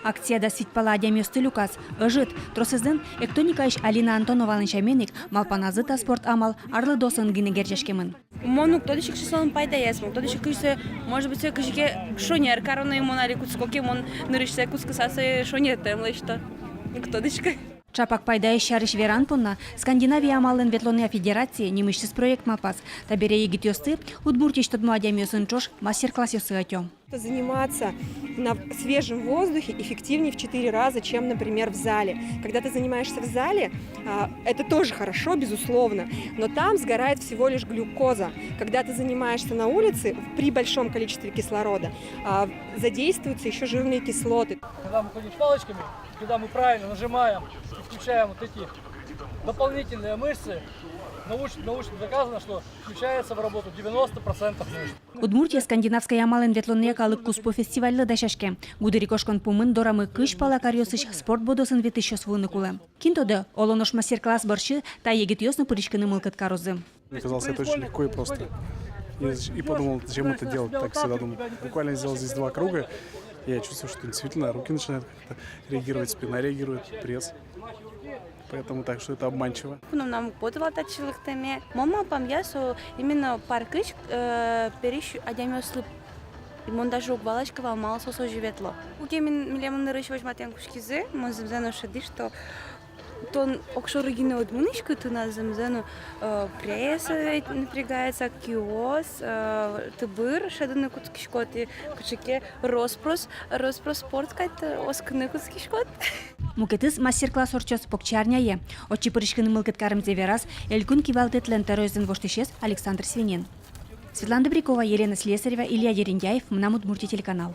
Акцияда свитпала адямёсты люкас. Ыжыт, тросыздын, эктоникаиш Алина Антонованын шаменик, малпаназы та спорт амал, арлы досын гинегер жешкемын. Мону кто дышит, что он пайда ясму, кто дышит, что может быть, что шонер, короной монали куцкоки, мон нырышся куцкасасы шонер темлы, что кто дышит. Чапак пайдайы шарыш веран понна, Скандинавия амалын ветлония федерации немышсыз проект мапас. Табере егит ёсты, Удмуртич тодмо адямёсын чош мастер-класс ёсы атём. Заниматься на свежем воздухе эффективнее в 4 раза, чем, например, в зале. Когда ты занимаешься в зале, это тоже хорошо, безусловно, но там сгорает всего лишь глюкоза. Когда ты занимаешься на улице, при большом количестве кислорода, задействуются еще жирные кислоты. Когда мы ходим с палочками, когда мы правильно нажимаем и включаем вот эти дополнительные мышцы, научно доказано, что включается в работу 90% мышц. Удмуртия скандинавская амалын ветлония калык куспо фестивальлы дашашке. Гудыри кошкон пумын дорамы кыш пала карьосыш спорт бодосын ветыщёс вуны кулы. Кинтоды олонош мастер-класс борщи та егит ёсны пырышканы мылкат карозы. Мне казалось, это очень легко и просто. И подумал, зачем это делать, так всегда думал. Буквально сделал здесь 2 круга, и я чувствую, что действительно руки начинают как-то реагировать, спина реагирует, пресс. Поэтому так что это обманчиво. Нам подала тачилых теме. Мама пам'ясу именно паркыч перещу адямёслы. И мон даже угвалачка валмал сосо живетло. Укемин милемон нырыш матян кушкизе, мон замзано шади, что тон окшорыгины одмунышка, то на замзану пресса напрягается, киоз, тыбыр, шаданы куцкишкоты, кучеке роспрос спорт кайт, оскны куцкишкот. Мукетыз мастер-класс орчос покчарняе. Отчи пырышканы мылкат карымзе верас, элькун кивалтетлен терроризм воштышес Александр Свинин. Светлана Добрякова, Елена Слесарева, Илья Дерендяев, Мнам Удмуртия телеканал.